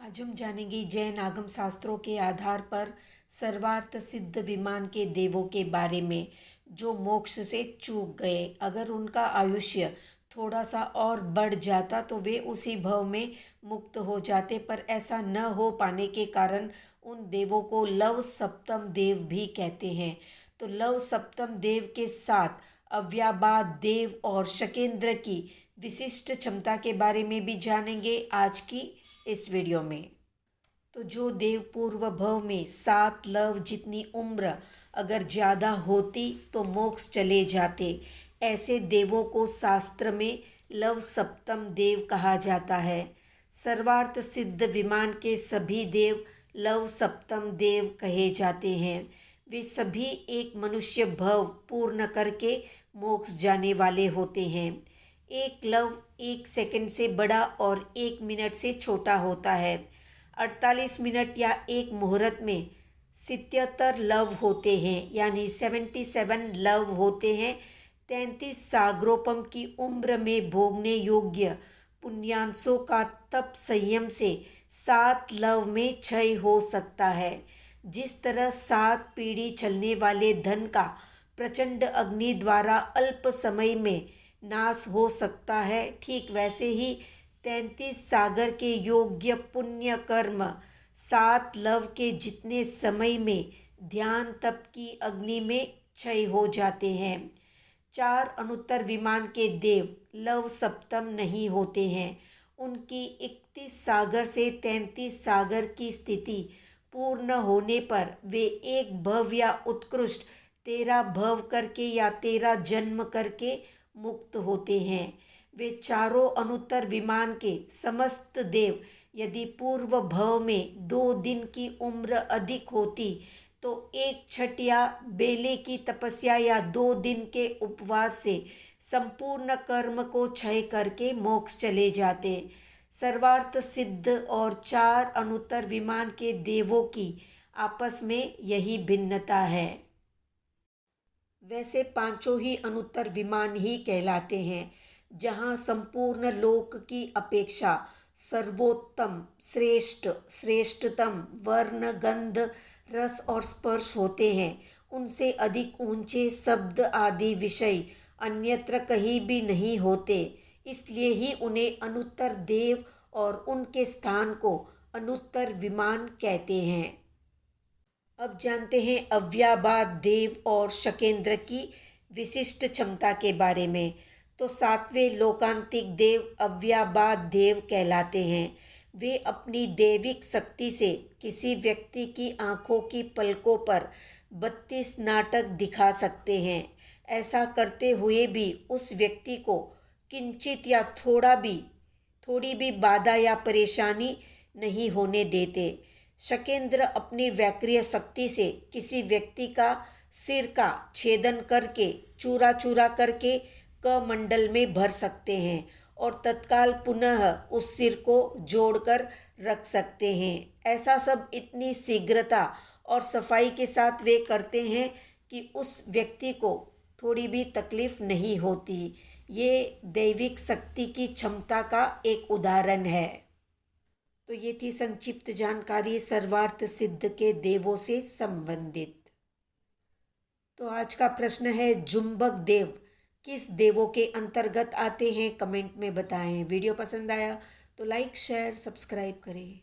आज हम जानेंगे जैन आगम शास्त्रों के आधार पर सर्वार्थ सिद्ध विमान के देवों के बारे में जो मोक्ष से चूक गए। अगर उनका आयुष्य थोड़ा सा और बढ़ जाता तो वे उसी भव में मुक्त हो जाते, पर ऐसा न हो पाने के कारण उन देवों को लव सप्तम देव भी कहते हैं। तो लव सप्तम देव के साथ अव्याबाद देव और शकेंद्र की विशिष्ट क्षमता के बारे में भी जानेंगे आज की इस वीडियो में। तो जो देव पूर्व भव में 7 लव जितनी उम्र अगर ज़्यादा होती तो मोक्ष चले जाते, ऐसे देवों को शास्त्र में लव सप्तम देव कहा जाता है। सर्वार्थ सिद्ध विमान के सभी देव लव सप्तम देव कहे जाते हैं। वे सभी एक मनुष्य भव पूर्ण करके मोक्ष जाने वाले होते हैं। एक लव 1 सेकंड से बड़ा और 1 मिनट से छोटा होता है। 48 मिनट या एक मुहूर्त में 77 लव होते हैं, यानी 77 लव होते हैं। 33 सागरोपम की उम्र में भोगने योग्य पुण्यांशों का तप संयम से 7 लव में क्षय हो सकता है। जिस तरह 7 पीढ़ी चलने वाले धन का प्रचंड अग्नि द्वारा अल्प समय में नाश हो सकता है, ठीक वैसे ही 33 सागर के योग्य पुण्य कर्म 7 लव के जितने समय में ध्यान तप की अग्नि में क्षय हो जाते हैं। 4 अनुत्तर विमान के देव लव सप्तम नहीं होते हैं। उनकी 31 सागर से 33 सागर की स्थिति पूर्ण होने पर वे एक भव या उत्कृष्ट 13 भव करके या 13 जन्म करके मुक्त होते हैं। वे चारों अनुत्तर विमान के समस्त देव यदि पूर्व भव में 2 दिन की उम्र अधिक होती तो 1 छठ या बेले की तपस्या या 2 दिन के उपवास से संपूर्ण कर्म को क्षय करके मोक्ष चले जाते। सर्वार्थ सिद्ध और 4 अनुत्तर विमान के देवों की आपस में यही भिन्नता है। वैसे पांचों ही अनुत्तर विमान ही कहलाते हैं, जहाँ संपूर्ण लोक की अपेक्षा सर्वोत्तम, श्रेष्ठ, श्रेष्ठतम वर्ण, गंध, रस और स्पर्श होते हैं। उनसे अधिक ऊंचे शब्द आदि विषय अन्यत्र कहीं भी नहीं होते, इसलिए ही उन्हें अनुत्तर देव और उनके स्थान को अनुत्तर विमान कहते हैं। अब जानते हैं अव्याबाद देव और शकेंद्र की विशिष्ट क्षमता के बारे में। तो 7वें लोकांतिक देव अव्याबाद देव कहलाते हैं। वे अपनी दैविक शक्ति से किसी व्यक्ति की आँखों की पलकों पर 32 नाटक दिखा सकते हैं। ऐसा करते हुए भी उस व्यक्ति को किंचित या थोड़ी भी बाधा या परेशानी नहीं होने देते। शकेंद्र अपनी वैक्रिय शक्ति से किसी व्यक्ति का सिर का छेदन करके चूरा चूरा करके कमंडल में भर सकते हैं और तत्काल पुनः उस सिर को जोड़कर रख सकते हैं। ऐसा सब इतनी शीघ्रता और सफाई के साथ वे करते हैं कि उस व्यक्ति को थोड़ी भी तकलीफ नहीं होती। ये दैविक शक्ति की क्षमता का एक उदाहरण है। तो ये थी संक्षिप्त जानकारी सर्वार्थ सिद्ध के देवों से संबंधित। तो आज का प्रश्न है, जुंबक देव किस देवों के अंतर्गत आते हैं? कमेंट में बताएं। वीडियो पसंद आया तो लाइक, शेयर, सब्सक्राइब करें।